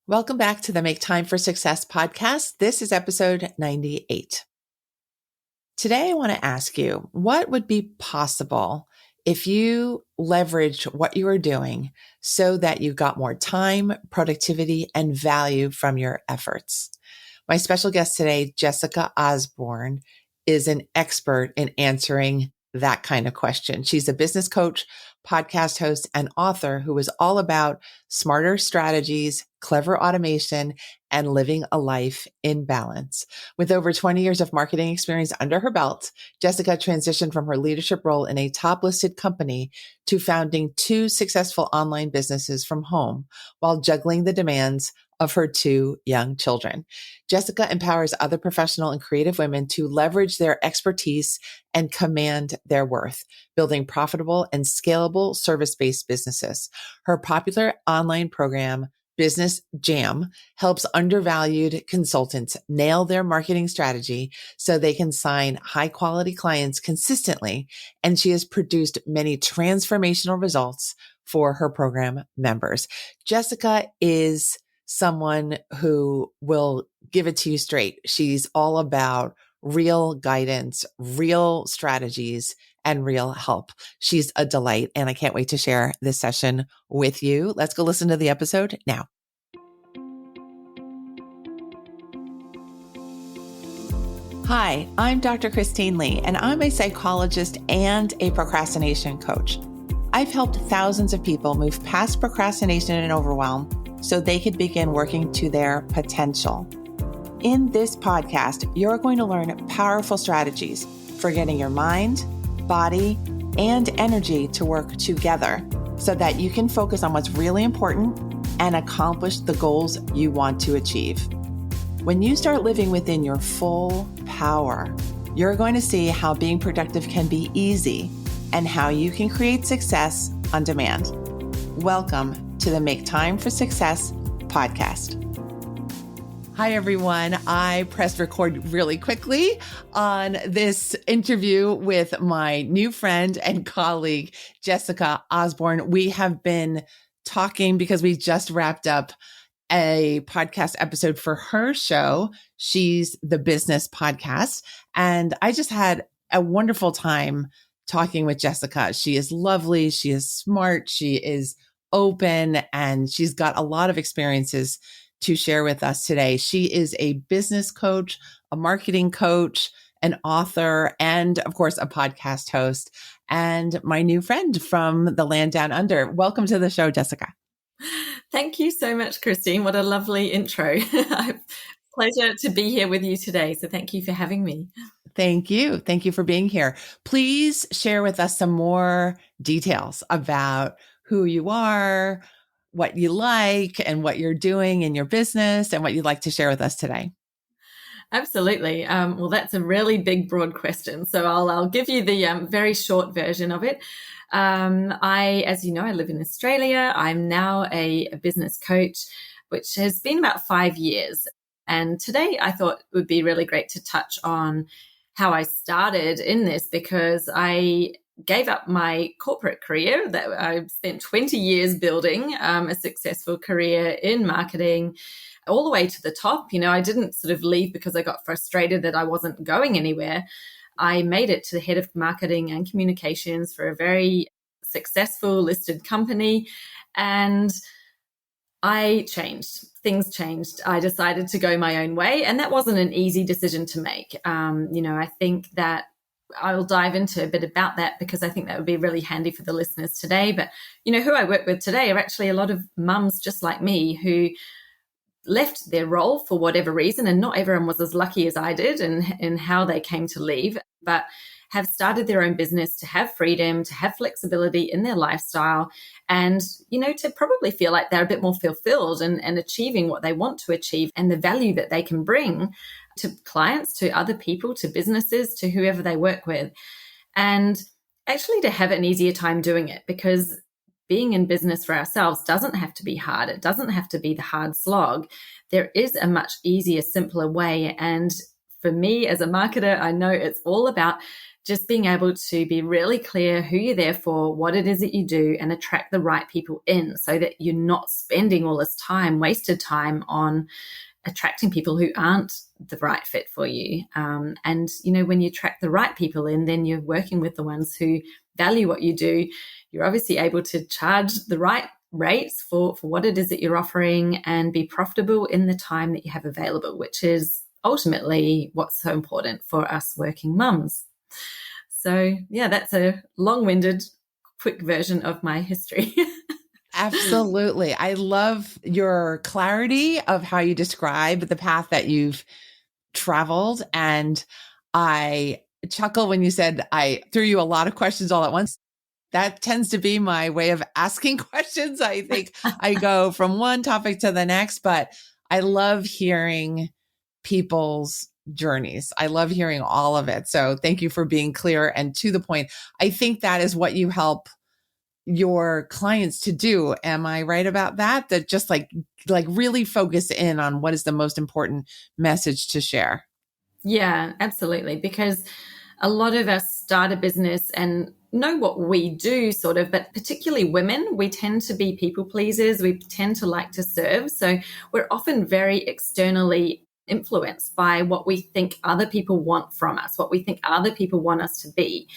Welcome back to the Make Time for Success podcast. This is episode 98. Today, I want to ask you, what would be possible if you leveraged what you are doing so that you got more time, productivity, and value from your efforts? My special guest today, Jessica Osborn, is an expert in answering that kind of question. She's a business coach, podcast host, and author who is all about smarter strategies, clever automation, and living a life in balance. With over 20 years of marketing experience under her belt, Jessica transitioned from her leadership role in a top listed company to founding 2 successful online businesses from home while juggling the demands of her 2 young children. Jessica empowers other professional and creative women to leverage their expertise and command their worth, building profitable and scalable service-based businesses. Her popular online program, Business Jam, helps undervalued consultants nail their marketing strategy so they can sign high-quality clients consistently, and she has produced many transformational results for her program members. Jessica is someone who will give it to you straight. She's all about real guidance, real strategies, and real help. She's a delight, and I can't wait to share this session with you. Let's go listen to the episode now. Hi, I'm Dr. Christine Lee, and I'm a psychologist and a procrastination coach. I've helped thousands of people move past procrastination and overwhelm so they could begin working to their potential. In this podcast, you're going to learn powerful strategies for getting your mind, body, and energy to work together so that you can focus on what's really important and accomplish the goals you want to achieve. When you start living within your full power, you're going to see how being productive can be easy and how you can create success on demand. Welcome to the Make Time for Success podcast. Hi, everyone. I pressed record really quickly on this interview with my new friend and colleague, Jessica Osborn. We have been talking because we just wrapped up a podcast episode for her show. She's the Business Podcast. And I just had a wonderful time talking with Jessica. She is lovely. She is smart. She is open, and she's got a lot of experiences to share with us today. She is a business coach, a marketing coach, an author, and of course, a podcast host, and my new friend from the land down under. Welcome to the show, Jessica. Thank you so much, Christine. What a lovely intro. Pleasure to be here with you today. So thank you for having me. Thank you. Thank you for being here. Please share with us some more details about who you are, what you like, and what you're doing in your business, and what you'd like to share with us today. Absolutely. Well, that's a really big, broad question. So I'll give you the very short version of it. As you know, I live in Australia. I'm now a business coach, which has been about 5 years. And today I thought it would be really great to touch on how I started in this, because I gave up my corporate career that I spent 20 years building, a successful career in marketing all the way to the top. You know, I didn't sort of leave because I got frustrated that I wasn't going anywhere. I made it to the head of marketing and communications for a very successful listed company, and I changed. Things changed. I decided to go my own way, and that wasn't an easy decision to make. I think that I'll dive into a bit about that because I think that would be really handy for the listeners today. But, who I work with today are actually a lot of mums just like me who left their role for whatever reason, and not everyone was as lucky as I did in how they came to leave, but have started their own business to have freedom, to have flexibility in their lifestyle, and, to probably feel like they're a bit more fulfilled and achieving what they want to achieve and the value that they can bring to clients, to other people, to businesses, to whoever they work with. And actually to have an easier time doing it, because being in business for ourselves doesn't have to be hard. It doesn't have to be the hard slog. There is a much easier, simpler way. And for me as a marketer, I know it's all about just being able to be really clear who you're there for, what it is that you do, and attract the right people in so that you're not spending all this time, wasted time on attracting people who aren't the right fit for you. And, when you attract the right people in, then you're working with the ones who value what you do. You're obviously able to charge the right rates for what it is that you're offering and be profitable in the time that you have available, which is ultimately what's so important for us working mums. So, yeah, that's a long-winded, quick version of my history. Absolutely. I love your clarity of how you describe the path that you've traveled. And I chuckle when you said I threw you a lot of questions all at once. That tends to be my way of asking questions. I think I go from one topic to the next, but I love hearing people's journeys. I love hearing all of it. So thank you for being clear and to the point. I think that is what you help your clients to do. Am I right about that? That just like really focus in on what is the most important message to share. Yeah, absolutely. Because a lot of us start a business and know what we do sort of, but particularly women, we tend to be people pleasers. We tend to like to serve. So we're often very externally influenced by what we think other people want from us, what we think other people want us to be.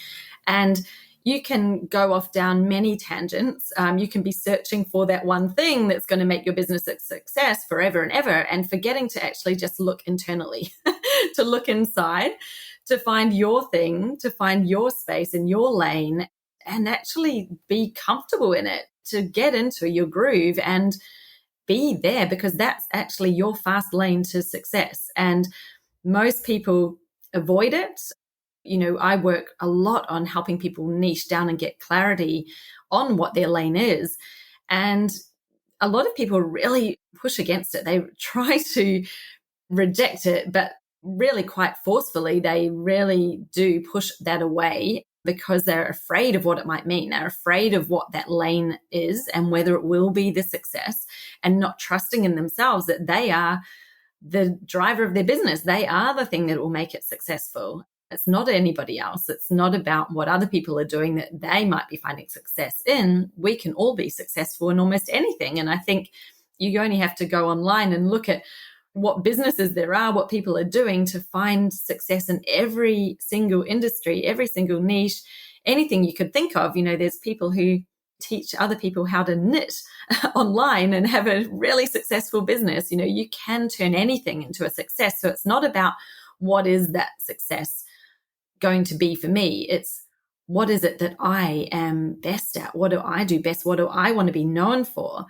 And you can go off down many tangents. You can be searching for that one thing that's going to make your business a success forever and ever, and forgetting to actually just look internally, to look inside, to find your thing, to find your space in your lane, and actually be comfortable in it, to get into your groove and be there, because that's actually your fast lane to success. And most people avoid it. I work a lot on helping people niche down and get clarity on what their lane is. And a lot of people really push against it. They try to reject it, but really quite forcefully, they really do push that away because they're afraid of what it might mean. They're afraid of what that lane is and whether it will be the success, and not trusting in themselves that they are the driver of their business. They are the thing that will make it successful. It's not anybody else. It's not about what other people are doing that they might be finding success in. We can all be successful in almost anything. And I think you only have to go online and look at what businesses there are, what people are doing to find success in every single industry, every single niche, anything you could think of. There's people who teach other people how to knit online and have a really successful business. You can turn anything into a success. So it's not about what is that success going to be for me. It's what is it that I am best at? What do I do best? What do I want to be known for?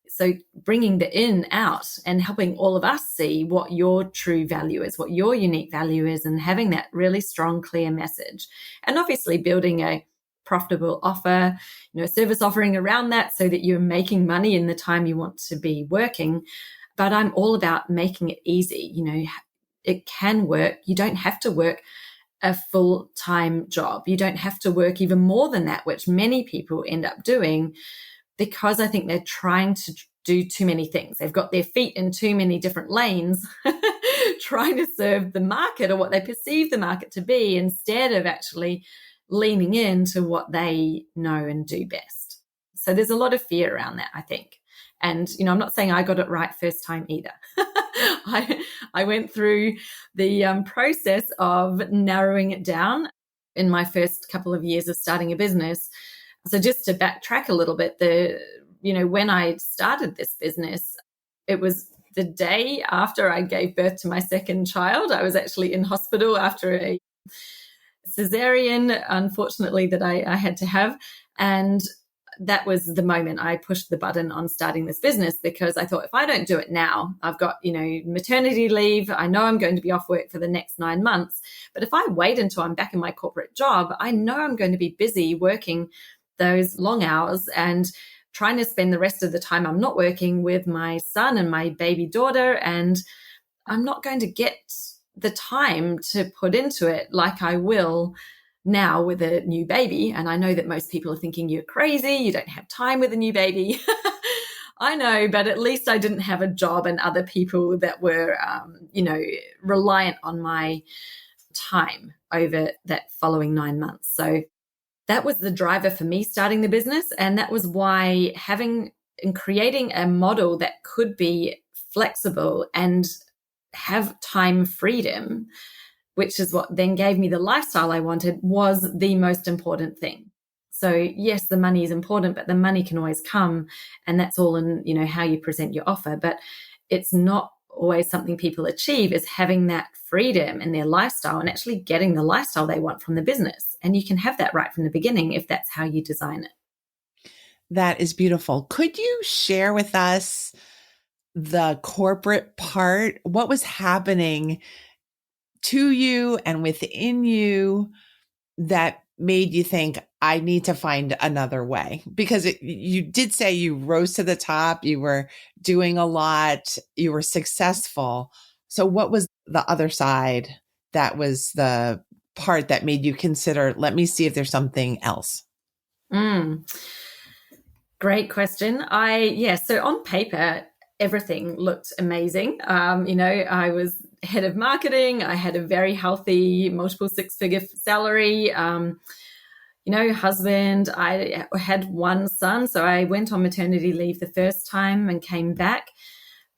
So bringing the in out and helping all of us see what your true value is, what your unique value is, and having that really strong, clear message. And obviously building a profitable offer, service offering around that so that you're making money in the time you want to be working. But I'm all about making it easy. It can work. You don't have to work a full-time job. You don't have to work even more than that, which many people end up doing, because I think they're trying to do too many things. They've got their feet in too many different lanes, trying to serve the market or what they perceive the market to be, instead of actually leaning into what they know and do best. So there's a lot of fear around that, I think. And, I'm not saying I got it right first time either. I went through the process of narrowing it down in my first couple of years of starting a business. So just to backtrack a little bit, when I started this business, it was the day after I gave birth to my second child. I was actually in hospital after a cesarean, unfortunately, that I had to have. And that was the moment I pushed the button on starting this business, because I thought, if I don't do it now, I've got, maternity leave. I know I'm going to be off work for the next 9 months. But if I wait until I'm back in my corporate job, I know I'm going to be busy working those long hours and trying to spend the rest of the time I'm not working with my son and my baby daughter. And I'm not going to get the time to put into it like I will now with a new baby. And I know that most people are thinking, you're crazy, you don't have time with a new baby. I know, but at least I didn't have a job and other people that were, reliant on my time over that following 9 months. So that was the driver for me starting the business. And that was why having and creating a model that could be flexible and have time freedom, which is what then gave me the lifestyle I wanted, was the most important thing. So yes, the money is important, but the money can always come, and that's all in, how you present your offer. But it's not always something people achieve, is having that freedom in their lifestyle and actually getting the lifestyle they want from the business. And you can have that right from the beginning if that's how you design it. That is beautiful. Could you share with us the corporate part? What was happening to you and within you that made you think, I need to find another way? Because you did say you rose to the top, you were doing a lot, you were successful. So what was the other side that was the part that made you consider, let me see if there's something else? Great question. So on paper, everything looked amazing. I was head of marketing. I had a very healthy, multiple six-figure salary. Husband. I had one son, so I went on maternity leave the first time and came back.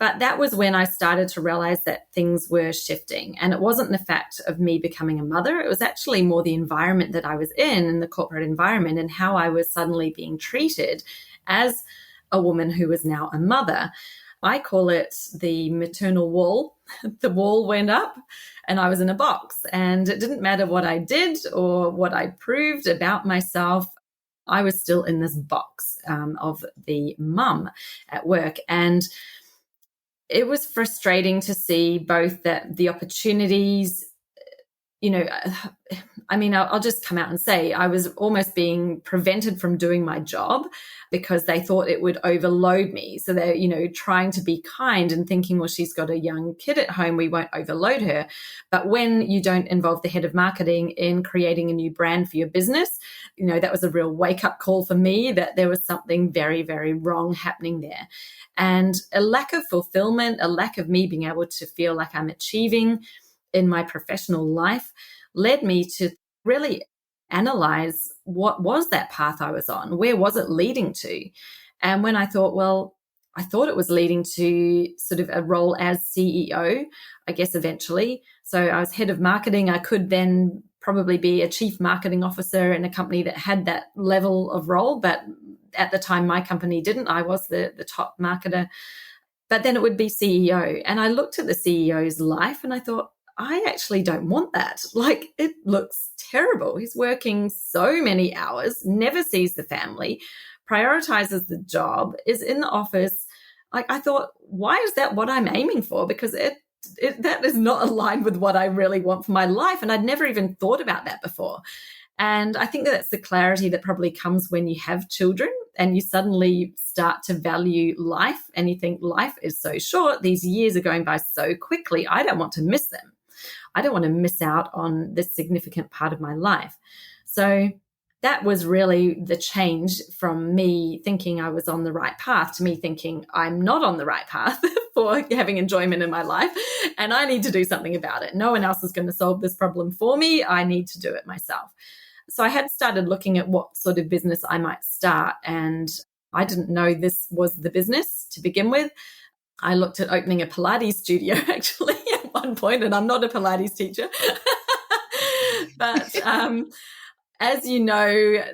But that was when I started to realize that things were shifting. And it wasn't the fact of me becoming a mother. It was actually more the environment that I was in the corporate environment, and how I was suddenly being treated as a woman who was now a mother. I call it the maternal wall. The wall went up and I was in a box, and it didn't matter what I did or what I proved about myself. I was still in this box of the mum at work. And it was frustrating to see both that the opportunities, I'll just come out and say I was almost being prevented from doing my job because they thought it would overload me. So they're, trying to be kind and thinking, well, she's got a young kid at home, we won't overload her. But when you don't involve the head of marketing in creating a new brand for your business, that was a real wake-up call for me that there was something very, very wrong happening there. And a lack of fulfillment, a lack of me being able to feel like I'm achieving in my professional life led me to really analyze what was that path I was on? Where was it leading to? And when I thought, I thought it was leading to sort of a role as CEO, I guess eventually. So I was head of marketing. I could then probably be a chief marketing officer in a company that had that level of role. But at the time, my company didn't. I was the top marketer. But then it would be CEO. And I looked at the CEO's life and I thought, I actually don't want that. Like, it looks terrible. He's working so many hours, never sees the family, prioritizes the job, is in the office. Like, I thought, why is that what I'm aiming for? Because that is not aligned with what I really want for my life. And I'd never even thought about that before. And I think that's the clarity that probably comes when you have children and you suddenly start to value life and you think life is so short. These years are going by so quickly. I don't want to miss them. I don't want to miss out on this significant part of my life. So that was really the change from me thinking I was on the right path to me thinking I'm not on the right path for having enjoyment in my life and I need to do something about it. No one else is going to solve this problem for me. I need to do it myself. So I had started looking at what sort of business I might start, and I didn't know this was the business to begin with. I looked at opening a Pilates studio actually at one point, and I'm not a Pilates teacher. But as you know,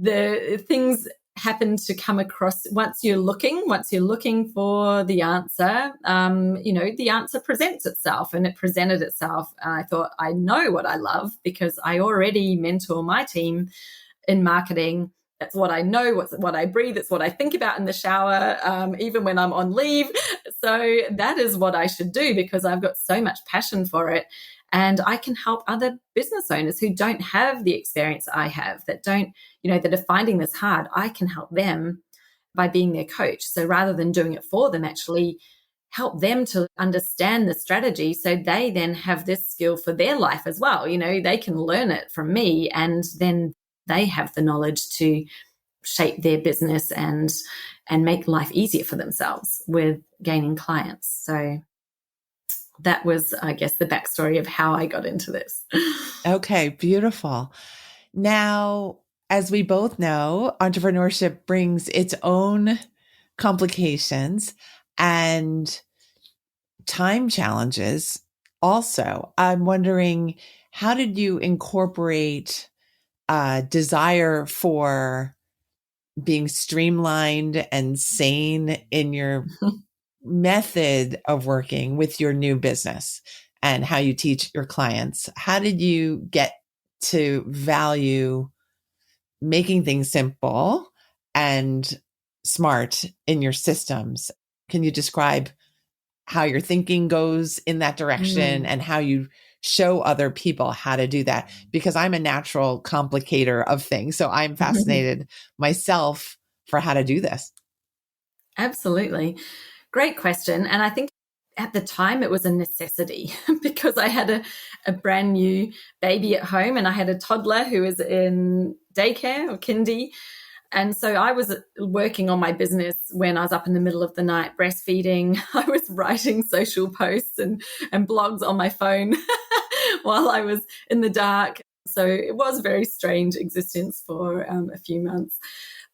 the things happen to come across once you're looking for the answer, the answer presents itself, and it presented itself. I thought, I know what I love because I already mentor my team in marketing. That's what I know, what I breathe. It's what I think about in the shower, even when I'm on leave. So that is what I should do because I've got so much passion for it. And I can help other business owners who don't have the experience I have, that are finding this hard. I can help them by being their coach. So rather than doing it for them, actually help them to understand the strategy so they then have this skill for their life as well. They can learn it from me and then they have the knowledge to shape their business and make life easier for themselves with gaining clients. So that was, I guess, the backstory of how I got into this. Okay, beautiful. Now, as we both know, entrepreneurship brings its own complications and time challenges also. I'm wondering, how did you incorporate a desire for being streamlined and sane in your method of working with your new business and how you teach your clients? How did you get to value making things simple and smart in your systems? Can you describe how your thinking goes in that direction and how you show other people how to do that? Because I'm a natural complicator of things. So I'm fascinated myself for how to do this. Absolutely. Great question. And I think at the time it was a necessity because I had a brand new baby at home and I had a toddler who was in daycare or kindy. And so I was working on my business when I was up in the middle of the night breastfeeding. I was writing social posts and blogs on my phone while I was in the dark. So it was a very strange existence for a few months.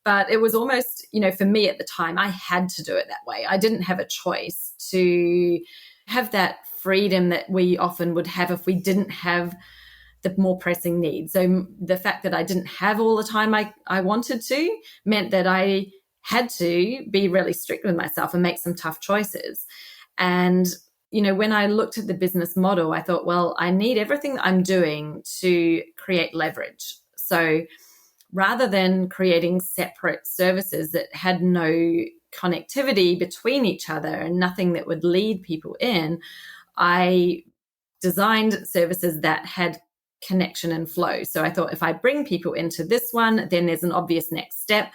But it was almost, for me at the time, I had to do it that way. I didn't have a choice to have that freedom that we often would have if we didn't have the more pressing needs. So the fact that I didn't have all the time I wanted to meant that I had to be really strict with myself and make some tough choices. And, when I looked at the business model, I thought, well, I need everything that I'm doing to create leverage. So rather than creating separate services that had no connectivity between each other and nothing that would lead people in, I designed services that had connection and flow. So I thought if I bring people into this one, then there's an obvious next step.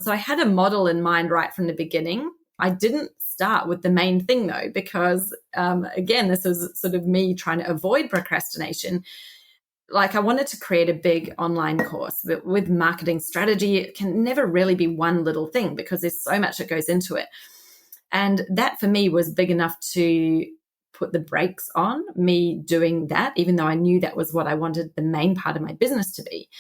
So I had a model in mind right from the beginning. I didn't start with the main thing though, because again, this was sort of me trying to avoid procrastination. Like I wanted to create a big online course, but with marketing strategy, it can never really be one little thing because there's so much that goes into it. And that for me was big enough to put the brakes on me doing that, even though I knew that was what I wanted the main part of my business to be.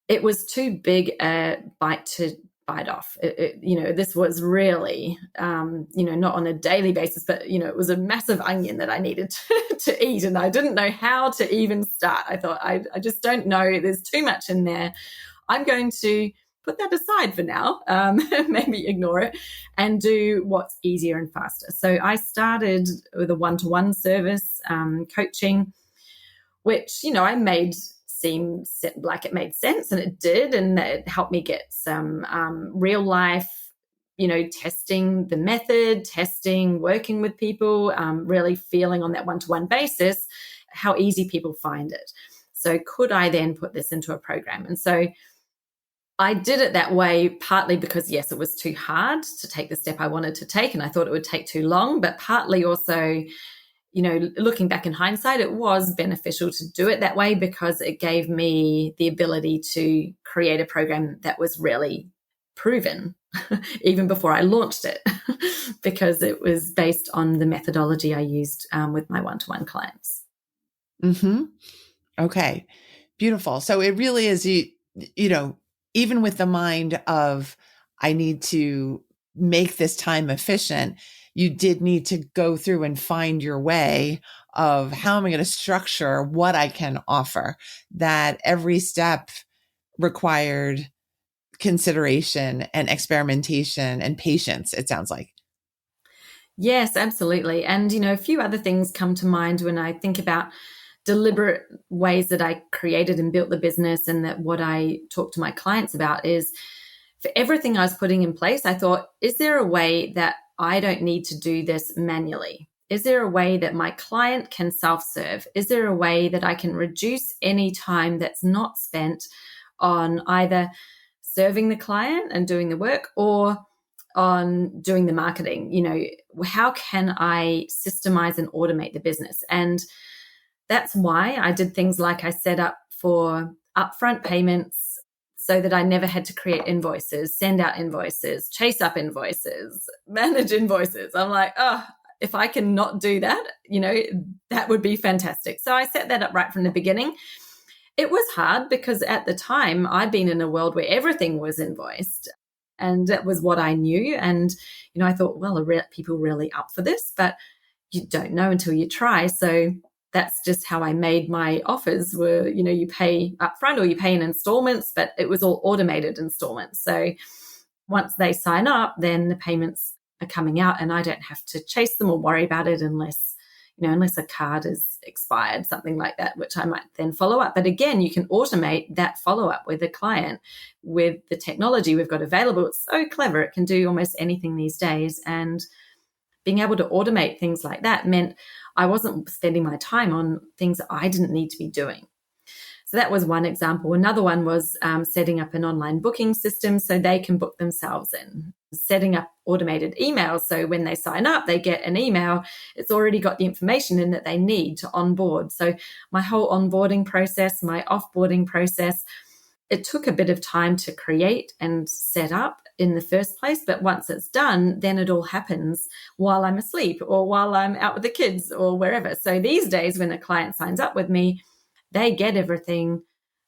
It was too big a bite to bite off. This was really, not on a daily basis, but, it was a massive onion that I needed to eat. And I didn't know how to even start. I thought, I just don't know. There's too much in there. I'm going to put that aside for now, maybe ignore it and do what's easier and faster. So I started with a one-to-one service, coaching, which, I made seem like it made sense, and it did. And it helped me get some real life, testing the method, working with people, really feeling on that one-to-one basis how easy people find it. So could I then put this into a program? And so I did it that way, partly because, yes, it was too hard to take the step I wanted to take, and I thought it would take too long, but partly also, looking back in hindsight, it was beneficial to do it that way because it gave me the ability to create a program that was really proven even before I launched it because it was based on the methodology I used with my one-to-one clients. Mm-hmm. Okay. Beautiful. So it really is, even with the mind of, I need to make this time efficient, you did need to go through and find your way of how am I going to structure what I can offer. That every step required consideration and experimentation and patience, it sounds like. Yes, absolutely. And, a few other things come to mind when I think about deliberate ways that I created and built the business, and that what I talk to my clients about is for everything I was putting in place, I thought, is there a way that I don't need to do this manually? Is there a way that my client can self-serve? Is there a way that I can reduce any time that's not spent on either serving the client and doing the work or on doing the marketing? How can I systemize and automate the business? And that's why I did things like I set up for upfront payments so that I never had to create invoices, send out invoices, chase up invoices, manage invoices. I'm like, if I can not do that, that would be fantastic. So I set that up right from the beginning. It was hard because at the time I'd been in a world where everything was invoiced and that was what I knew. And, I thought, well, are people really up for this? But you don't know until you try. So that's just how I made my offers were, you pay upfront or you pay in installments, but it was all automated installments. So once they sign up, then the payments are coming out and I don't have to chase them or worry about it unless a card is expired, something like that, which I might then follow up. But again, you can automate that follow-up with a client with the technology we've got available. It's so clever. It can do almost anything these days. And being able to automate things like that meant I wasn't spending my time on things that I didn't need to be doing. So that was one example. Another one was setting up an online booking system so they can book themselves in. Setting up automated emails. So when they sign up, they get an email. It's already got the information in that they need to onboard. So my whole onboarding process, my offboarding process, it took a bit of time to create and set up in the first place. But once it's done, then it all happens while I'm asleep or while I'm out with the kids or wherever. So these days when a client signs up with me, they get everything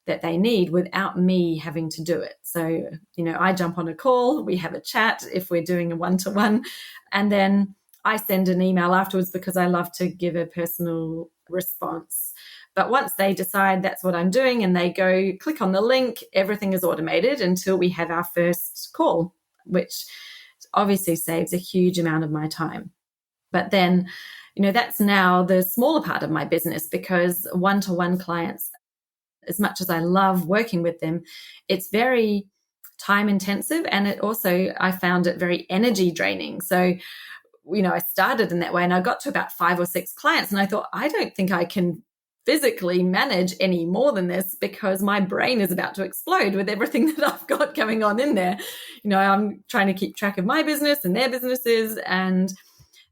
that they need without me having to do it. So, I jump on a call, we have a chat if we're doing a one-to-one, and then I send an email afterwards because I love to give a personal response. But once they decide that's what I'm doing and they go click on the link, everything is automated until we have our first call, which obviously saves a huge amount of my time. But then, that's now the smaller part of my business because one-to-one clients, as much as I love working with them, it's very time intensive. And it also, I found it very energy draining. So, I started in that way and I got to about 5 or 6 clients and I thought, I don't think I can physically manage any more than this because my brain is about to explode with everything that I've got going on in there. I'm trying to keep track of my business and their businesses. And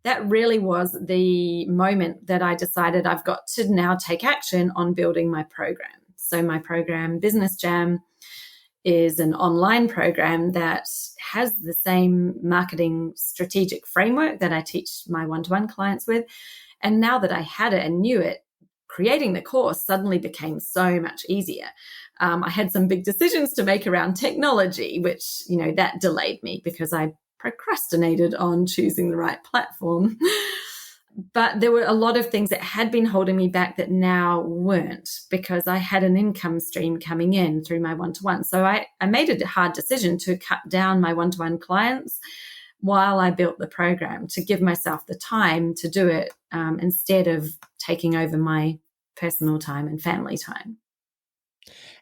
that really was the moment that I decided I've got to now take action on building my program. So my program, Business Jam, is an online program that has the same marketing strategic framework that I teach my one-to-one clients with. And now that I had it and knew it, creating the course suddenly became so much easier. I had some big decisions to make around technology, which, that delayed me because I procrastinated on choosing the right platform. But there were a lot of things that had been holding me back that now weren't because I had an income stream coming in through my one-to-one. So I made a hard decision to cut down my one-to-one clients while I built the program to give myself the time to do it instead of taking over my personal time and family time.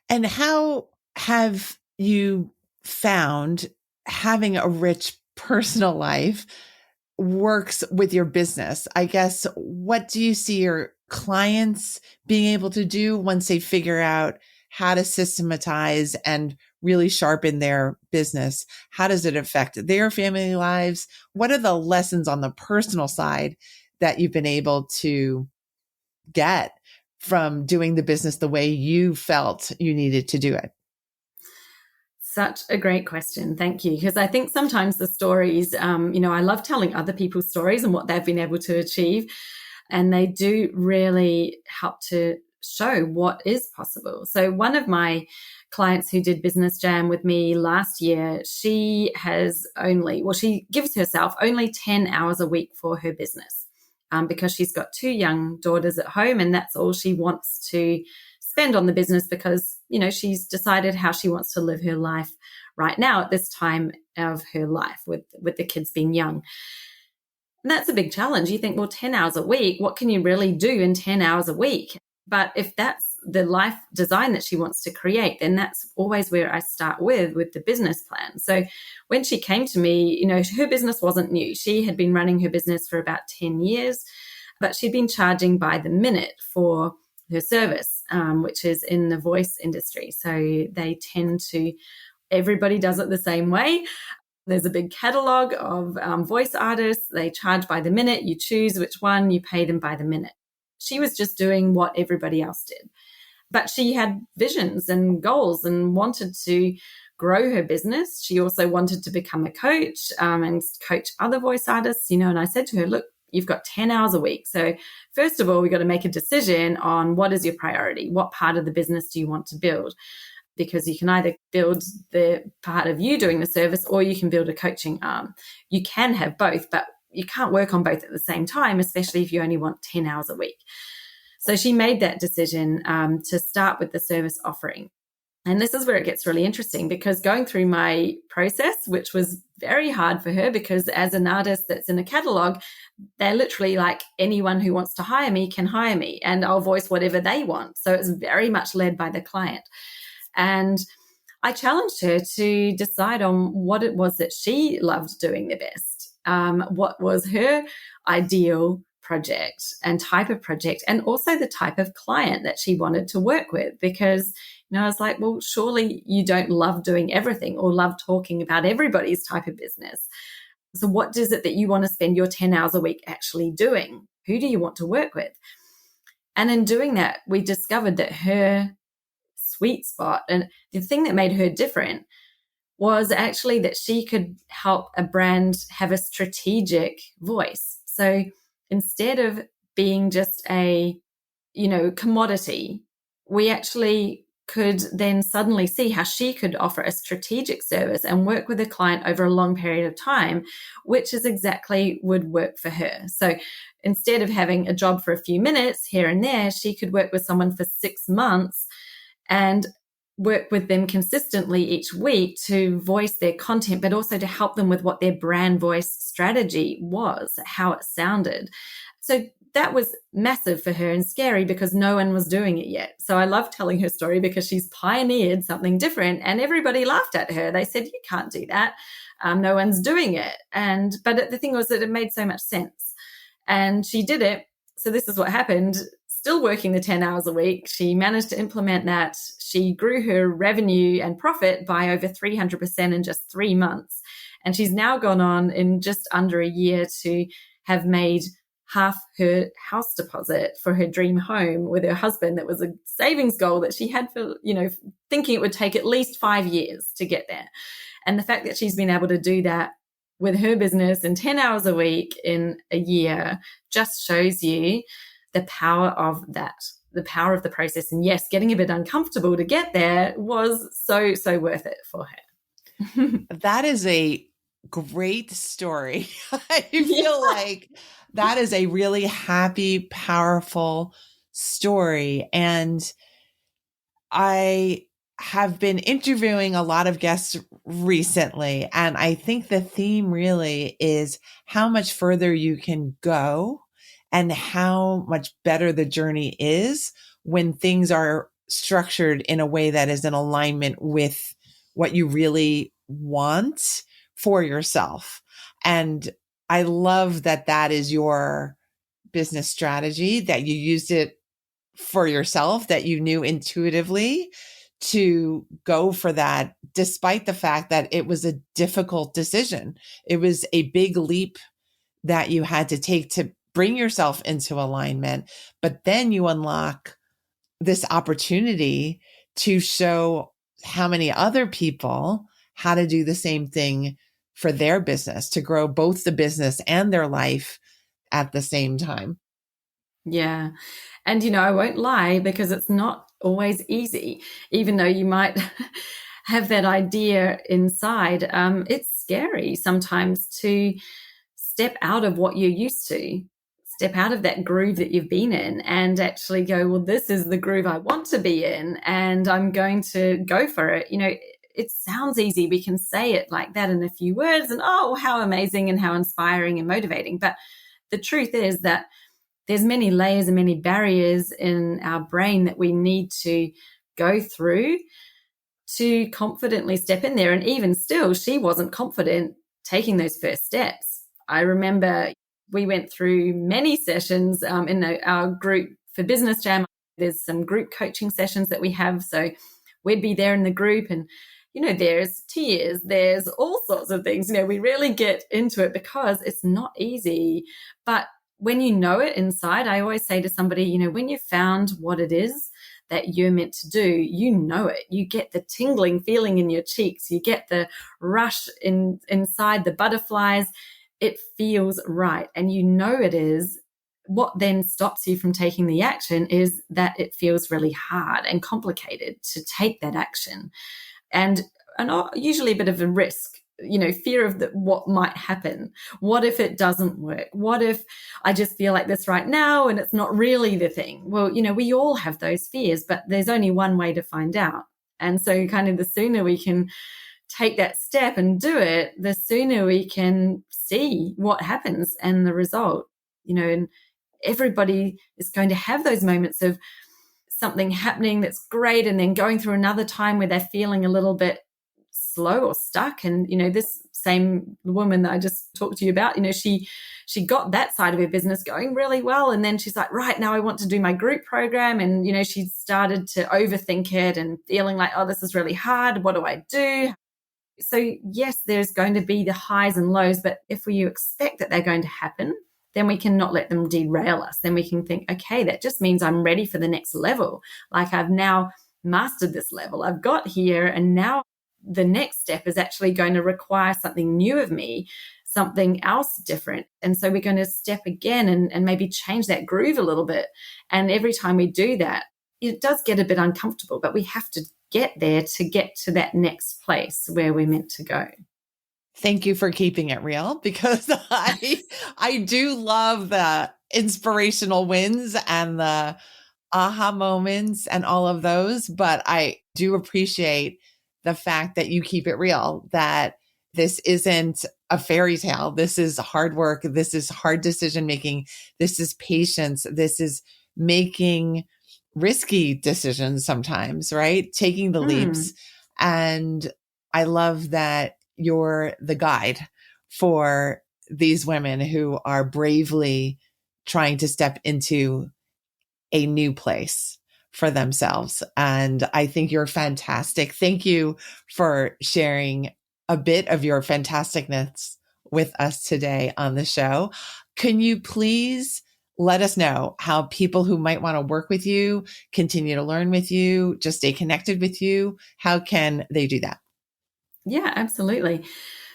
And how have you found having a rich personal life works with your business? I guess, what do you see your clients being able to do once they figure out how to systematize and really sharpen their business? How does it affect their family lives? What are the lessons on the personal side that you've been able to get from doing the business the way you felt you needed to do it? Such a great question. Thank you. Because I think sometimes the stories, I love telling other people's stories and what they've been able to achieve. And they do really help to show what is possible. So one of my clients who did Business Jam with me last year, she gives herself only 10 hours a week for her business because she's got 2 young daughters at home and that's all she wants to spend on the business because, she's decided how she wants to live her life right now at this time of her life with the kids being young. And that's a big challenge. You think, well, 10 hours a week, what can you really do in 10 hours a week? But if that's the life design that she wants to create, then that's always where I start with the business plan. So when she came to me, her business wasn't new. She had been running her business for about 10 years, but she'd been charging by the minute for her service, which is in the voice industry. So they tend to, everybody does it the same way. There's a big catalog of voice artists. They charge by the minute. You choose which one, you pay them by the minute. She was just doing what everybody else did. But she had visions and goals and wanted to grow her business. She also wanted to become a coach and coach other voice artists, and I said to her, look, you've got 10 hours a week. So first of all, we've got to make a decision on what is your priority. What part of the business do you want to build? Because you can either build the part of you doing the service or you can build a coaching arm. You can have both, but you can't work on both at the same time, especially if you only want 10 hours a week. So she made that decision to start with the service offering. And this is where it gets really interesting, because going through my process, which was very hard for her, because as an artist that's in a catalog, they're literally like, anyone who wants to hire me can hire me and I'll voice whatever they want. So it's very much led by the client. And I challenged her to decide on what it was that she loved doing the best. What was her ideal project and type of project, and also the type of client that she wanted to work with. Because, I was like, well, surely you don't love doing everything or love talking about everybody's type of business. So what is it that you want to spend your 10 hours a week actually doing? Who do you want to work with? And in doing that, we discovered that her sweet spot, and the thing that made her different, was actually that she could help a brand have a strategic voice. So instead of being just a, commodity, we actually could then suddenly see how she could offer a strategic service and work with a client over a long period of time, which is exactly would work for her. So instead of having a job for a few minutes here and there, she could work with someone for 6 months and work with them consistently each week to voice their content, but also to help them with what their brand voice strategy was, how it sounded. So that was massive for her and scary, because no one was doing it yet. So I love telling her story because she's pioneered something different, and everybody laughed at her. They said, you can't do that. No one's doing it. But the thing was that it made so much sense, and she did it. So this is what happened. Still working the 10 hours a week, she managed to implement that. She grew her revenue and profit by over 300% in just 3 months. And she's now gone on in just under a year to have made half her house deposit for her dream home with her husband. That was a savings goal that she had for, thinking it would take at least 5 years to get there. And the fact that she's been able to do that with her business in 10 hours a week in a year just shows you the power of that, the power of the process. And yes, getting a bit uncomfortable to get there was so, so worth it for her. That is a great story. I feel like that is a really happy, powerful story. And I have been interviewing a lot of guests recently, and I think the theme really is how much further you can go and how much better the journey is when things are structured in a way that is in alignment with what you really want for yourself. And I love that that is your business strategy, that you used it for yourself, that you knew intuitively to go for that, despite the fact that it was a difficult decision. It was a big leap that you had to take to bring yourself into alignment. But then you unlock this opportunity to show how many other people how to do the same thing for their business, to grow both the business and their life at the same time. Yeah. And, I won't lie, because it's not always easy, even though you might have that idea inside. It's scary sometimes to step out of what you're used to, step out of that groove that you've been in and actually go, well, this is the groove I want to be in, and I'm going to go for it. It sounds easy. We can say it like that in a few words and, oh, how amazing and how inspiring and motivating. But the truth is that there's many layers and many barriers in our brain that we need to go through to confidently step in there. And even still, she wasn't confident taking those first steps. I remember we went through many sessions in our group for Business Jam. There's some group coaching sessions that we have. So we'd be there in the group, and there's tears, there's all sorts of things. We really get into it because it's not easy. But when you know it inside, I always say to somebody, when you've found what it is that you're meant to do, it. You get the tingling feeling in your cheeks. You get the rush inside, the butterflies. it feels right. And you know it is. What then stops you from taking the action is that it feels really hard and complicated to take that action. And usually a bit of a risk, fear of what might happen. What if it doesn't work? What if I just feel like this right now and it's not really the thing? Well, we all have those fears, but there's only one way to find out. And so kind of the sooner we can take that step and do it, the sooner we can see what happens and the result, and everybody is going to have those moments of something happening that's great and then going through another time where they're feeling a little bit slow or stuck. And, this same woman that I just talked to you about, she got that side of her business going really well. And then she's like, right, now I want to do my group program. And, she started to overthink it and feeling like, oh, this is really hard. What do I do? So yes, there's going to be the highs and lows, but if we expect that they're going to happen, then we can not let them derail us. Then we can think, okay, that just means I'm ready for the next level. Like I've now mastered this level. I've got here, and now the next step is actually going to require something new of me, something else different. And so we're going to step again and maybe change that groove a little bit. And every time we do that, it does get a bit uncomfortable, but we have to get there to get to that next place where we're meant to go. Thank you for keeping it real, because I do love the inspirational wins and the aha moments and all of those, but I do appreciate the fact that you keep it real, that this isn't a fairy tale. This is hard work. This is hard decision making. This is patience. This is making risky decisions sometimes, right? Taking the leaps. And I love that you're the guide for these women who are bravely trying to step into a new place for themselves. And I think you're fantastic. Thank you for sharing a bit of your fantasticness with us today on the show. Can you please let us know how people who might want to work with you, continue to learn with you, just stay connected with you, how can they do that? Yeah, absolutely.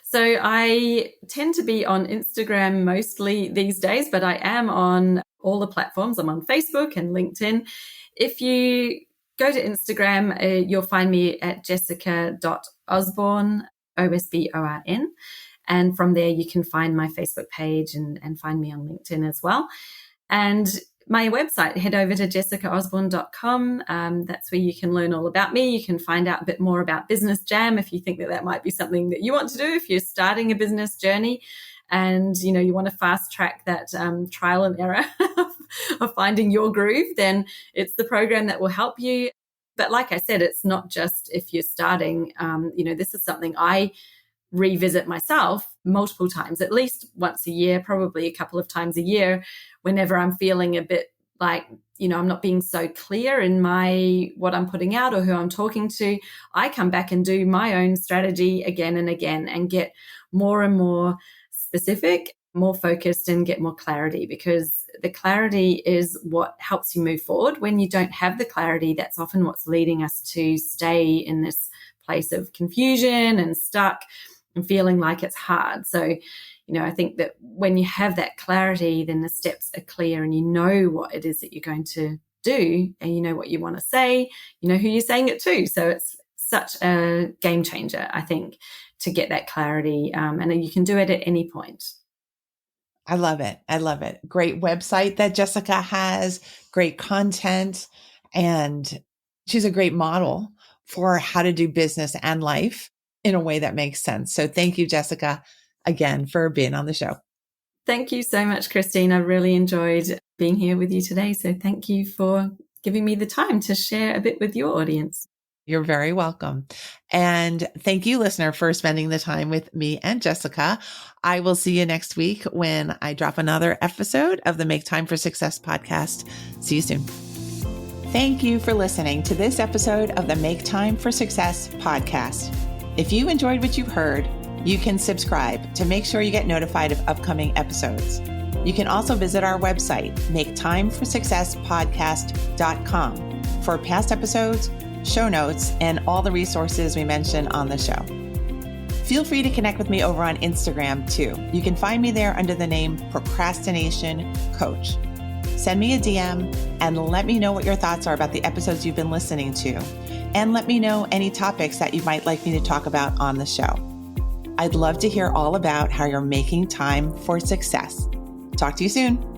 So I tend to be on Instagram mostly these days, but I am on all the platforms. I'm on Facebook and LinkedIn. If you go to Instagram, you'll find me at jessica.osborn, Osborn. And from there, you can find my Facebook page and find me on LinkedIn as well. And my website, head over to jessicaosborn.com. That's where you can learn all about me. You can find out a bit more about Business Jam if you think that might be something that you want to do if you're starting a business journey and you want to fast track that trial and error of finding your groove, then it's the program that will help you. But like I said, it's not just if you're starting. This is something I revisit myself multiple times, at least once a year, probably a couple of times a year, whenever I'm feeling a bit like, I'm not being so clear in what I'm putting out or who I'm talking to. I come back and do my own strategy again and again and get more and more specific, more focused, and get more clarity, because the clarity is what helps you move forward. When you don't have the clarity, that's often what's leading us to stay in this place of confusion and stuck and feeling like it's hard. So, I think that when you have that clarity, then the steps are clear and you know what it is that you're going to do and you know what you want to say, you know who you're saying it to. So it's such a game changer, I think, to get that clarity. And you can do it at any point. I love it. I love it. Great website that Jessica has, great content, and she's a great model for how to do business and life in a way that makes sense. So thank you, Jessica, again, for being on the show. Thank you so much, Christine. I really enjoyed being here with you today. So thank you for giving me the time to share a bit with your audience. You're very welcome. And thank you, listener, for spending the time with me and Jessica. I will see you next week when I drop another episode of the Make Time for Success podcast. See you soon. Thank you for listening to this episode of the Make Time for Success podcast. If you enjoyed what you heard, you can subscribe to make sure you get notified of upcoming episodes. You can also visit our website, maketimeforsuccesspodcast.com, for past episodes, show notes, and all the resources we mention on the show. Feel free to connect with me over on Instagram too. You can find me there under the name Procrastination Coach. Send me a DM and let me know what your thoughts are about the episodes you've been listening to. And let me know any topics that you might like me to talk about on the show. I'd love to hear all about how you're making time for success. Talk to you soon.